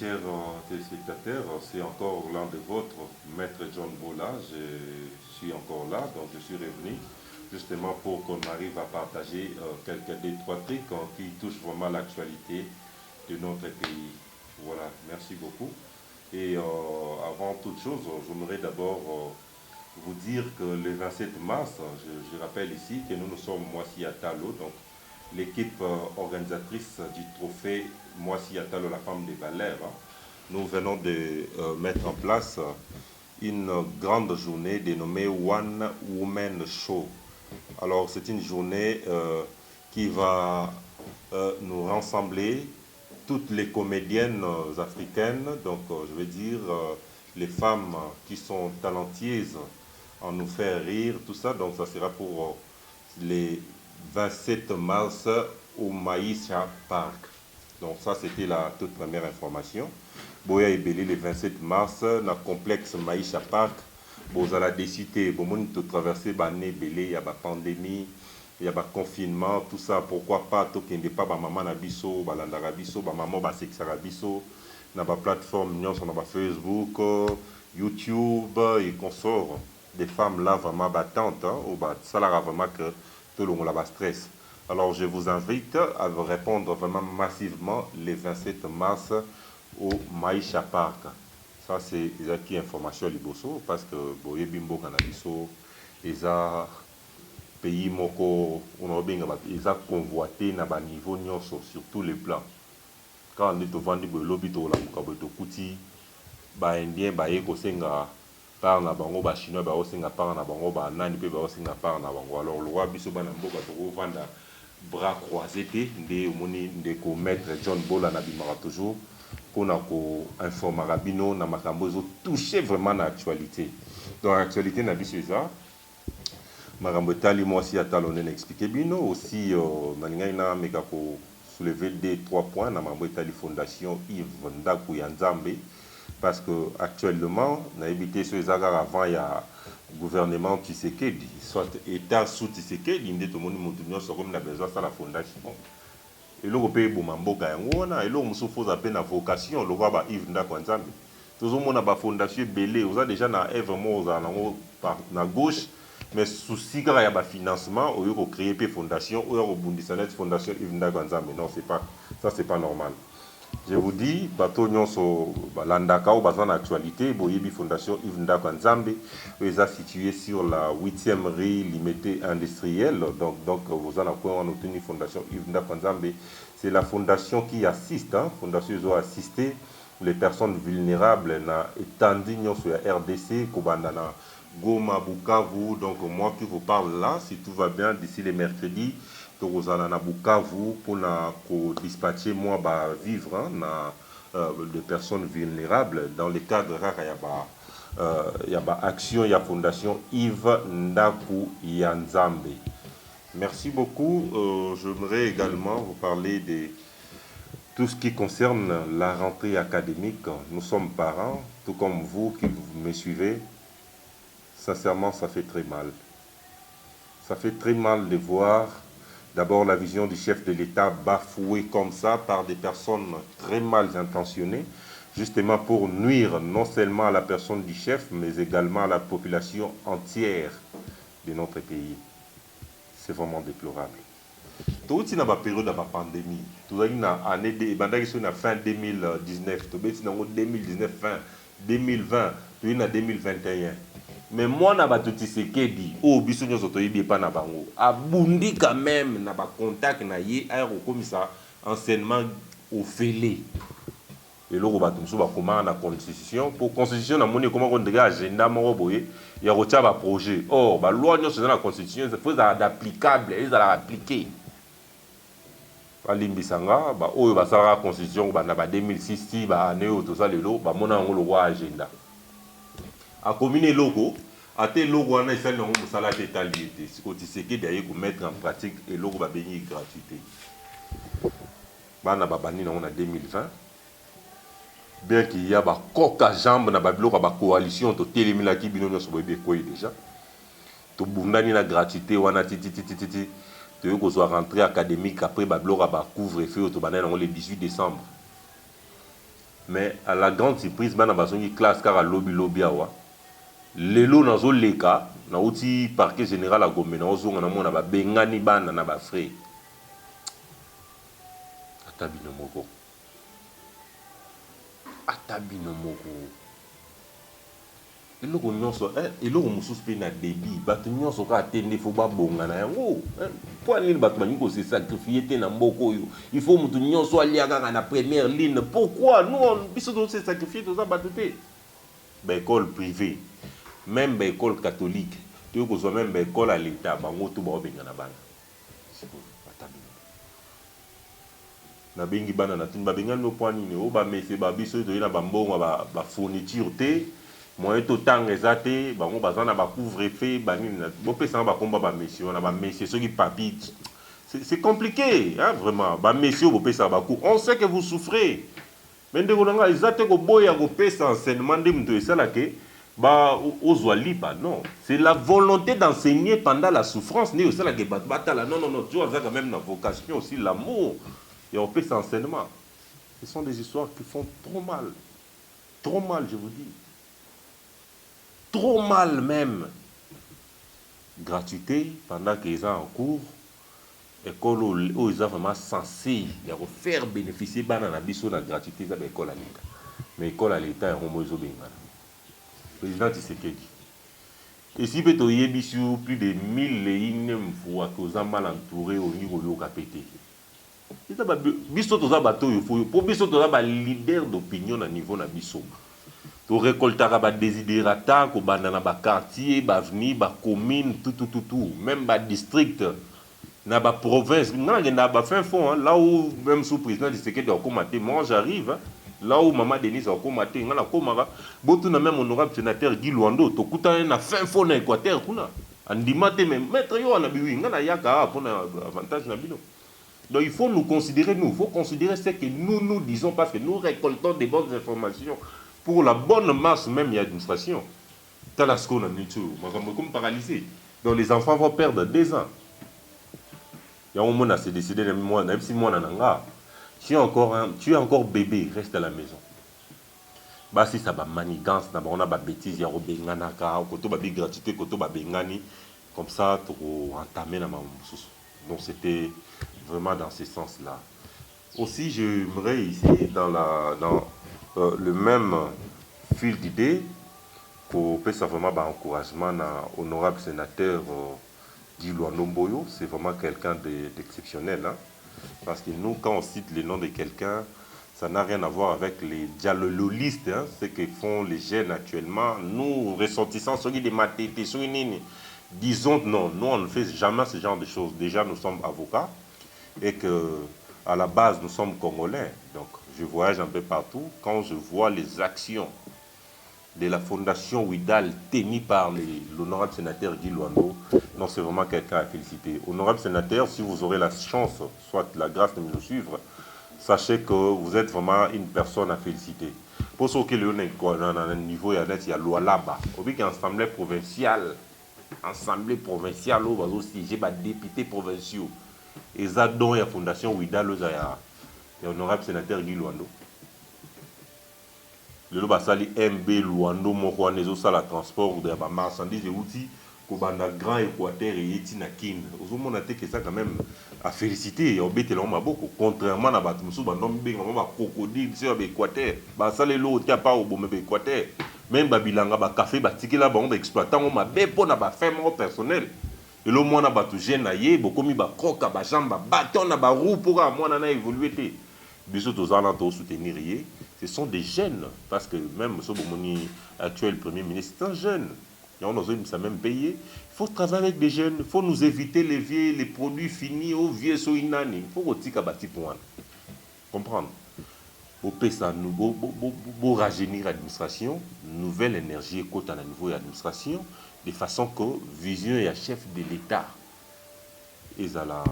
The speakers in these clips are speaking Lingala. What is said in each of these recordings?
chers téléspectateurs, c'est encore l'un de vôtres, Maître John Bola. Je suis encore là, donc je suis revenu justement pour qu'on arrive à partager quelques deux, trois trucs qui touchent vraiment l'actualité de notre pays. Voilà, merci beaucoup. Et avant toute chose, j'aimerais d'abord vous dire que le 27 mars, je rappelle ici que nous sommes Moissi Atalo, donc l'équipe organisatrice du trophée Moissi Atalo, la femme des valeurs. Nous venons de mettre en place une grande journée dénommée One Woman Show. Alors c'est une journée qui va nous rassembler toutes les comédiennes africaines, donc je veux dire les femmes qui sont talentueuses en nous faire rire, tout ça. Donc ça sera pour les 27 mars au Maïcha Park. Donc ça c'était la toute première information. Boya Ebele le 27 mars, dans le complexe Maïcha Park, vous allez décider, vous allez traverser l'année Ebele, il y a la pandémie, il y a le confinement, tout ça. Pourquoi pas, tout qui n'est pas maman nabiso, balandara biso, maman basexara biso, na ba plateforme, sur na Facebook, YouTube et consorts. Des femmes là vraiment battantes, ou ça là vraiment que tout le monde a stress. Alors je vous invite à répondre vraiment massivement les 27 mars au Maïcha Park. Ça c'est qui information liboso parce que boye bimbo canabiso eza pays moko on benga eza convoité na ba niveau nyonso sur tous les plans. Quand on est devant di lobby to la buka to kuti ba indien ba yeko senga par na bango ba chinois ba osenga par na bango ba nani pe ba osenga par na bango. Alors le roi biso bana mboka to vanda bras croisés te nde moni nde ko maître John Bola na bimara toujours pour na ko informer rabino na makambo zo toucher vraiment na actualité. Dans l'actualité na biso ça makambo tali moi aussi atalone expliquer bino aussi malinga ina meka ko soulever des 3 points na makambo tali fondation Yves Ndaku ya Nzambe. Parce que actuellement, on a évité ce agarres avant, il y a gouvernement Tshisekedi, soit État sous Tshisekedi, il y a tout le monde qui a besoin de la fondation. Et là, on peut et là, on souffre à peine la vocation, le roi Yves Ndakwanzambe. Tout le monde a la fondation belé, on a déjà na gauche, mais souci il y a un financement, on a créé une fondation, on a une fondation Yves Ndakwanzambe. Non, ça c'est pas normal. Je vous dis, bateau nyonso landaka ou bazan actualité, Boyebi Fondation Yves Ndakwanzambe, ils sont situés sur la 8e rue limitée industrielle. Donc vous en avez obtenu Fondation Yves Ndakwanzambe. C'est la fondation qui assiste, fondation ils ont assisté les personnes vulnérables na étendue nyonso ya RDC, Kobandana, Goma, Bukavu. Donc moi qui vous parle là, si tout va bien d'ici les mercredis, na Bukavu pour dispatcher moi vivre de personnes vulnérables dans le cadre il y a action il y a fondation Yves Ndaku ya Nzambe. Merci beaucoup. J'aimerais également vous parler de tout ce qui concerne la rentrée académique. Nous sommes parents, tout comme vous qui me suivez. Sincèrement, ça fait très mal. Ça fait très mal de voir d'abord la vision du chef de l'État bafouée comme ça par des personnes très mal intentionnées, justement pour nuire non seulement à la personne du chef, mais également à la population entière de notre pays. C'est vraiment déplorable. Tout aussi dans la période de la pandémie, tout ça dans fin 2019, tout ça dans 2019, fin 2020, tout ça dans 2021. Mais moi, na bato Tshisekedi, oh biso nyoso toyebi pa na bango, abundi quand même na ba contact na ye aéro comme ça enseignement au félé. Et là bato mso ba comment na constitution pour constitution na moni comment on dirait agenda moko boye ya rotia ba projet. Or ba loi nyoso na constitution il faut d'applicable, ils allent appliquer. Balimbisanga ba oyo ba sala constitution ba na ba 2006 ba année to ça lelo ba mona ngo lo agenda. A commune logo, à tes logo on a fait le salaire d'étalité. Ce que tu sais que d'ailleurs pour mettre en pratique et logo va bénir gratuité. Bana babani on a 2020. Bien qu'il y a ba coca jambe na babilo ba coalition to télémila ki bino so bébé quoi déjà. To bundani la gratuité wana titi de ko soit rentrée académique après babilo ba couvre-feu to banana le 18 décembre. Mais à la grande surprise, bana basongi classe car à lobby awa. Lelo nazo leka, na outi parquet général à Gombe, na ozonga na mona ba bengani bana na ba frère. Atabino moko. Atabino moko. Eloko nyonso, eloko mususu pe na débit, bato nyonso ka atende fo ba bonga na yango. Po nini bato banyi ko se sacrifier te na mboko yo. Il faut mutu nyonso alia kaka na première ligne. Pourquoi nous on biso do se sacrifier to za bato te? Ba école privée, même ba école catholique, to ko so même ba école à l'état, bango to ba benga na bana. Siko atabino. Na bengi bana na tin ba benga no point nini o ba mese ba biso to ina ba mbongo ba fourniture te. Moi tout temps exacté bango bazana ba couvre-feu banini bo pesa ba komba ba messieurs na ba messieurs ceux qui papi c'est compliqué hein vraiment ba messieurs bo pesa ba coup on sait que vous souffrez mais ndeko nanga exacté ko boya ko pesa enseignement de mto esala ke ba ozwa lipa non c'est la volonté d'enseigner pendant la souffrance ne osala ke batala non tu as quand même la vocation aussi l'amour et on pesa enseignement ce sont des histoires qui font trop mal je vous dis. Trop mal même. Gratuité pendant qu'ils sont en cours. École où ils sont vraiment censés faire bénéficier de la gratuité de l'école à l'État. Mais l'école à l'État est homo isobengana. Président Tshisekedi. Et si vous avez plus de 1000 fois que vous êtes mal entouré au niveau de l'OKPT. Biso toza bato yo fo pour biso toza ba leader d'opinion à niveau na biso. To récoltera ba desiderata ko bandana ba quartier, ba avenue, ba commune, tout, même ba district, na ba province, na ba fin fond, hein, là où même sous président de Tshisekedi a commenté, moi j'arrive, hein, là où maman Denise a commenté, ngana komara, botu na même honorable sénateur Guy Luando, to kuta na fin fond na Équateur kuna. Andimate même maître yo na biwi, ngana yaka pour na avantage na bino. Donc il faut nous considérer, il faut considérer ce que nous disons parce que nous récoltons des bonnes informations. Pour la bonne masse même il y a l'administration. Talasco n'a ni tout, comme paralysé. Donc les enfants vont perdre 2 ans. Il y a un moment à se décider même si moi n'anga. Tu es encore bébé, reste à la maison. Bah si ça va manigance, on a des bêtises, il y a des benganaka, koto ba gratuité, koto ba bengani, comme ça pour entamer la maman. Donc c'était vraiment dans ce sens-là. Aussi j'aimerais ici dans le même fil d'idée qu'on peut vraiment encouragement à honorable sénateur Guy Luando Mboyo. C'est vraiment quelqu'un d'exceptionnel. Hein? Parce que nous, quand on cite le nom de quelqu'un, ça n'a rien à voir avec les dialolistes, hein, ce que font les jeunes actuellement. Nous, ressortissants, ceux qui des matétés, disons non, nous on ne fait jamais ce genre de choses. Déjà, nous sommes avocats et que à la base, nous sommes Congolais. Donc, je voyage un peu partout. Quand je vois les actions de la fondation Ouidal tenue par l'honorable sénateur Guy Luando, non, c'est vraiment quelqu'un à féliciter. Honorable sénateur, si vous aurez la chance, soit la grâce de nous suivre, sachez que vous êtes vraiment une personne à féliciter. Pour ceux qui ont un niveau, il y a l'Oualaba. Au bout qu'Assemblée provinciale, où vous aussi, j'ai des députés provinciaux. Et ça, donc, la fondation Ouidal, il y a honorable sénateur Guy Luando. Le basali MB Luando moko nezo sala transport de ba marchandises et outils ko banda grand Équateur et etina kin. Ozomona te que ça quand même à féliciter au betelo maboko contrairement na batu musu bando mbenga ba crocodile sur Équateur. Ba sala lo tia pa au bombe Équateur. Même ba bilanga ba café ba tikela ba on ba exploitant ma be pona ba ferme personnel. Et le mwana batu jeune na ye bokomi ba croca ba jamba bâton na ba roue pour mwana na évoluer te. Biso tozana to soutenir ye. Ce sont des jeunes, parce que même Sobomoni, actuel Premier ministre, c'est un jeune. Et on a même payé. Il faut travailler avec des jeunes, il faut nous éviter les vieux, les produits finis, aux vieux soinani. Il faut que bati pour comprendre. Pour nous rajeunir l'administration, nouvelle énergie côté à niveau de l'administration, de façon que vision et chef de l'État, ils ont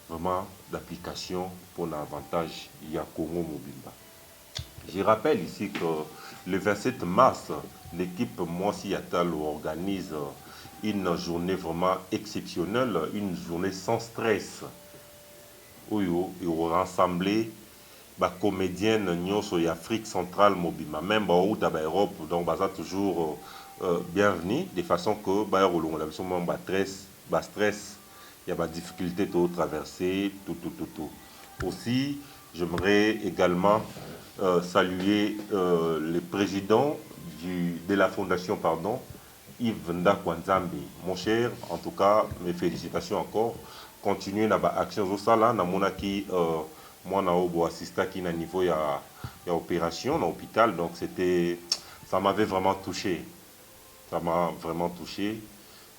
vraiment d'application pour l'avantage il y a Congo Mobimba. Je rappelle ici que le 27 mars, l'équipe Moissi Yatal organise une journée vraiment exceptionnelle, une journée sans stress, où ils ont rassemblé comédienne nyonso et Afrique centrale mobima même ou ta Europe donc baza toujours bienvenue de façon que ba rolongo la biso ba stress il y a des difficultés de traverser tout. Aussi j'aimerais également saluer le président de la fondation pardon Yves Ndakwanzambi. Mon cher, en tout cas, mes félicitations encore. Continuez dans l'action au sala, na monaki moi na obo assista qui na niveau ya opération dans l'hôpital, donc ça m'avait vraiment touché. Ça m'a vraiment touché.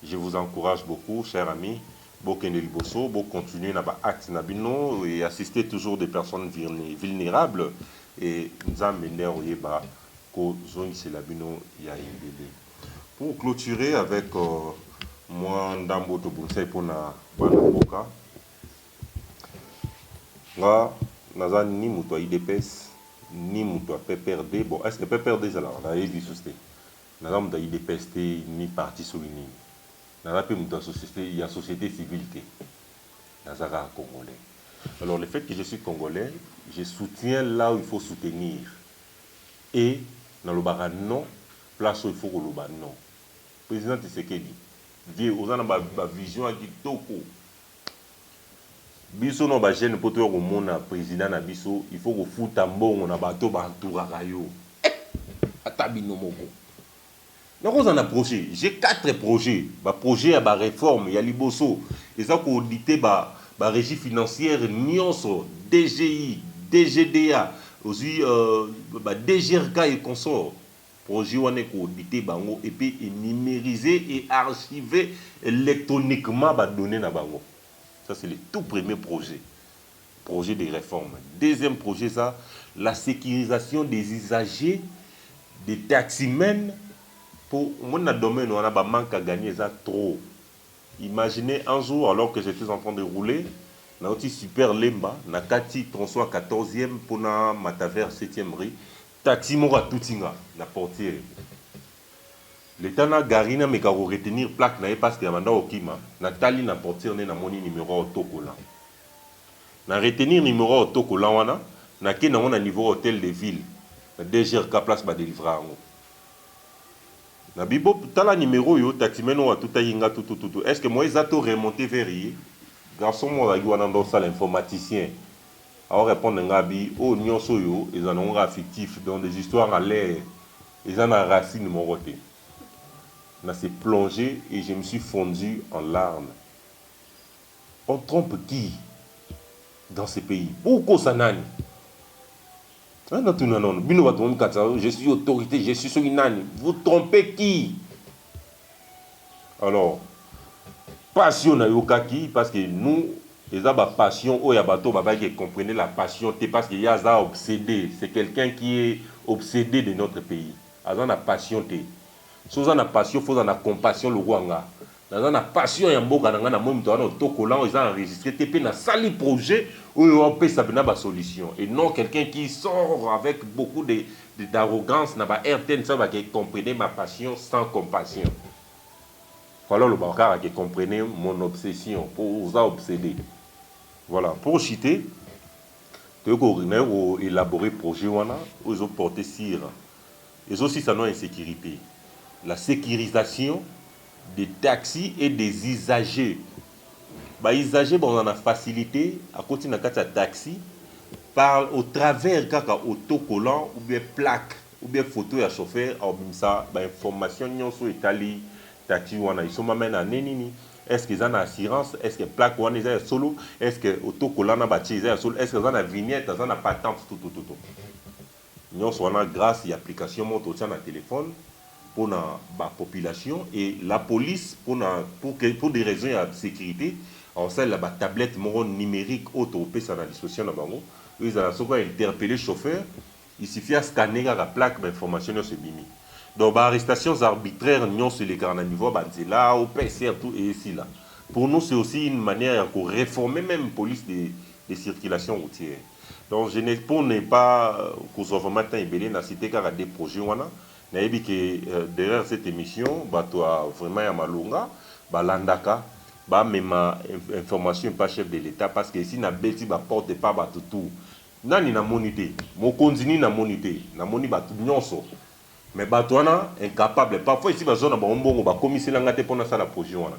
Je vous encourage beaucoup, chers amis. Bokende liboso, bo continuer na ba acte na bino et assister toujours des personnes vulnérables et nous amener au yeba ko zoni c'est la bino ya bébé. Pour clôturer avec moi Ndambo Tobunse pour na Boka, nga naza ni muto IDPS ni muto PPRD. Bon, est-ce que PPRD ça là on a dit souci. Naza muto IDPS ni parti souligné. Naza pe muto société, il y a société civile qui naza congolais. Alors le fait que je suis congolais, je soutiens là où il faut soutenir. Et dans le bara non, place où il faut que le bara non. Président Tshisekedi, vieux, aux gens ont vision à Kitoko. Biso no ba jeune poto ko mona président na biso, il faut que futa mbongo na bato ba entouraka yo. Atabino moko. Donc on a projet, j'ai 4 projets, ba projet à ba réforme, ya liboso, eza ko auditer ba régie financière nyonso, DGI, DGDA, aussi DGRK et consorts. Projet wane ko auditer bango et puis numériser et archiver électroniquement ba données na bango. Ça c'est le tout premier projet de réforme. Deuxième projet ça, la sécurisation des usagers des taximens pour mon domaine on a ba manque à gagner ça trop. Imaginez un jour alors que j'étais en train de rouler na oti super lemba na kati François 14e pour na Mataver 7e rue. Taxi mora toutinga na portière. L'état na garina me ka retenir plaque na parce que manda okima na tali na portière na moni numéro autocollant. Na retenir numéro autocollant wana na ke na mona niveau hôtel de ville. Na DGRK place ba délivrer ngo. Na bibo tala numéro yo taximeno wa tuta yinga tout. Est-ce que moi zato remonter vers hier? Garçon mo la wana dans salle informaticien. Alors répondre ngabi oh nyonso yo ils en ont affectif dans des histoires à l'air ils en ont racine mon côté là c'est plongé et je me suis fondu en larmes. On trompe qui dans ces pays? Pourquoi ça nani? Non bino je suis autorité, je suis celui nani. Vous trompez qui? Alors passion na yokaki parce que nous ils ont la passion, oh, qui comprenait la passion, parce qu'il y a ça obsédé. C'est quelqu'un qui est obsédé de notre pays. Ils ont la passion. Si vous avez la passion, il faut avoir la compassion. Ils ont la passion, ils ont enregistré, ils ont sali projet, où ils ont fait une solution. Et non quelqu'un qui sort avec beaucoup d'arrogance, n'a pas RTN, qui comprenait ma passion sans compassion. Voilà le bankar qui comprenait mon obsession, pour vous obséder. Voilà, pour citer, tu as élaboré projet ils ont porté sur et aussi ça non insécurité, la sécurisation des taxis et des usagers. Les usagers on a facilité à côté de taxi par au travers kaka autocollant ou bien plaque ou bien photo ya chauffeur ou ça information nyonso etali taxi wana ils sont même à nini. Est-ce qu'ils ont une assurance? Est-ce que plaque ou est solo? Est-ce que autocollant na bâti est solo? Est-ce qu'ils ont une vignette? Ils ont une patente tout. Nous sommes grâce à l'application moto sur le téléphone pour la population et la police pour des raisons de sécurité. On sait la tablette numérique auto ça à disposition là bango. Ils ont interpellé le chauffeur. Il suffit de scanner la plaque d'information sur bimi. Donc, arrestations arbitraires, nous sur les carnivores, là, au PCR, tout et ici là. Pour nous, c'est aussi une manière de réformer même la police des circulations routières. Donc, je n'ai pas que ce soit maintenant dans cité car des projets que derrière cette émission, vraiment ya malunga, landaka, même information pas chef de l'État parce que ici na beti porte pas tout. nani na monité mo continue na monité na moni ba nyonso mais ba toana incapable parfois ici ba zona ba mbongo ba komisela ngate pona sala projet wana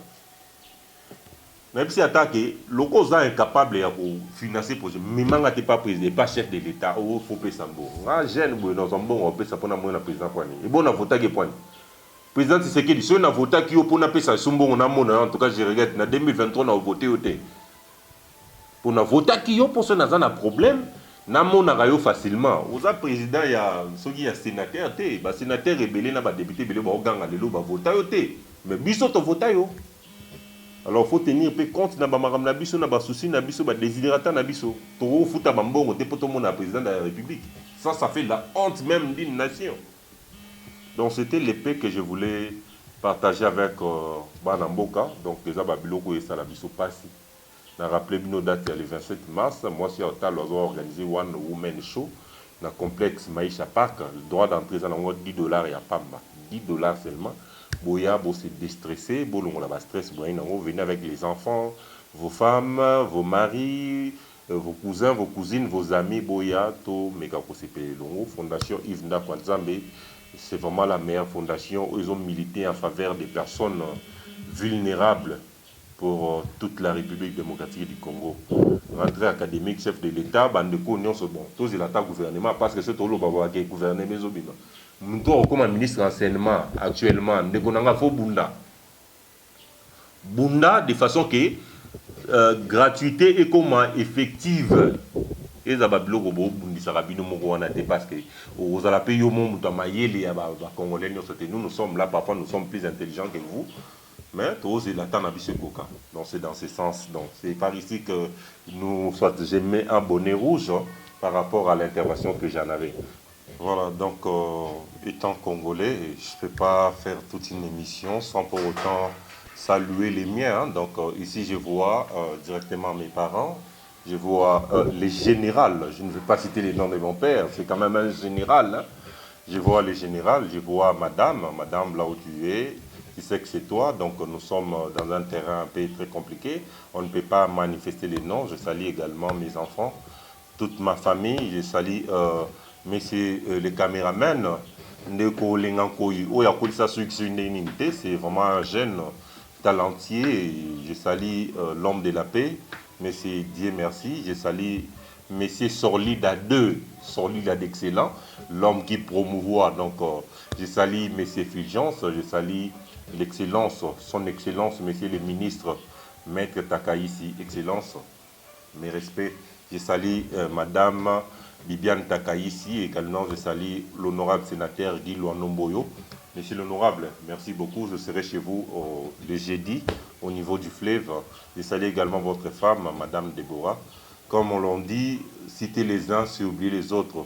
même si attaqué loko za incapable ya ko financer projet mimanga te pas président pas chef de l'état ou faut payer ça bon nga jeune bo dans un bon on peut ça pona mo na président kwani et bon na vota ke point président Tshisekedi so na vota ki yo pona pesa sumbongo na mona en tout cas je regrette na 2023 na voté oté pour na vota ki yo pour ça na un problème na mona yo facilement oza président ya soki ya sénateur te ba sénateur rebellé na ba député belé ba oganga lelo ba vota yo te mais biso to vota yo. Alors faut tenir peu compte na ba maram na biso na ba souci na biso ba désirata na biso to futa ba mbongo te poto mona président de la République ça fait la honte même d'une nation. Donc c'était l'épée que je voulais partager avec Bana Mboka. Donc déjà babiloko et ça la biso passé. Na rappelé bino date le 27 mars, moi si Otal a organisé One Woman Show dans le complexe Maïcha Park, le droit d'entrée dans $10 à Pamba, $10 seulement. Boya, bo se déstresser, bo longo la ba stress, boya nango venez avec les enfants, vos femmes, vos maris, vos cousins, vos cousines, vos amis, boya to mega ko se longo fondation Yves Ndakwa Nzambe. C'est vraiment la meilleure fondation. Ils ont milité en faveur des personnes vulnérables pour toute la République démocratique du Congo. Rentrée académique, chef de l'État, bandeko nyonso bon, tous ils l'attaquent gouvernement parce que c'est tout le baba qui gouverner mes obima. Nous comme ministre renseignement actuellement, ndeko nanga fo bunda. Bunda de façon que gratuité et comment effective. Et ça va bloquer beaucoup de sarabino mokoanate parce que aux alapé yo mon mutamayeli ya ba congolais nous sommes là parfois nous sommes plus intelligents que vous mais tous il attend à bisekoka donc c'est dans ce sens donc c'est par ici que nous soit j'ai mis un bonnet rouge par rapport à l'intervention que j'en avais. Voilà donc étant congolais je peux pas faire toute une émission sans pour autant saluer les miens hein. Donc ici je vois directement mes parents. Je vois les générales, je ne vais pas citer les noms de mon père, c'est quand même un général. Hein. Je vois les générales, je vois madame là où tu es, tu sais que c'est toi, donc nous sommes dans un terrain un peu très compliqué. On ne peut pas manifester les noms, je salue également mes enfants, toute ma famille, je salue messieurs les caméramans. C'est vraiment un jeune talentueux, je salue l'homme de la paix. Monsieur Dieu merci, je salue Monsieur Sorlida 2, Sorlida d'excellent, l'homme qui promouvoit. Donc, je salue Monsieur Fulgence, je salue l'excellence, son excellence, Monsieur le ministre, Maître Takaïsi, excellence, mes respects. Je salue Madame Bibiane Takaïsi, également je salue l'honorable sénateur Guy Luanomboyo. Monsieur l'honorable, merci beaucoup. Je serai chez vous le jeudi au niveau du fleuve. Je salue également votre femme, Madame Déborah. Comme on l'a dit, citer les uns, c'est oublier les autres.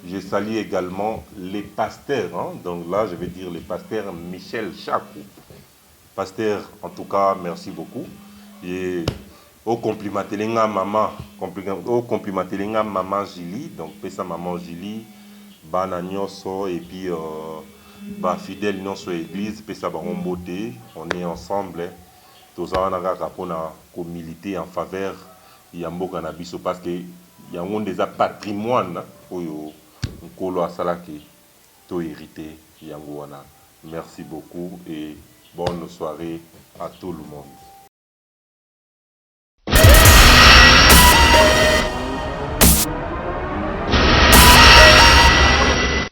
Je salue également les pasteurs. Hein. Donc là, je vais dire le pasteur Michel Chakou. Pasteur, en tout cas, merci beaucoup. Et au complimenté maman, maman Julie. Donc, pesa maman Julie, Banagnoso et puis fidèle non sur l'église, pesa beauté. On est ensemble. Tous on a militer en faveur de Mboka na biso parce que il y a un des patrimoine oyo nkolo asalaki to hérité yango wana. Merci beaucoup et bonne soirée à tout le monde.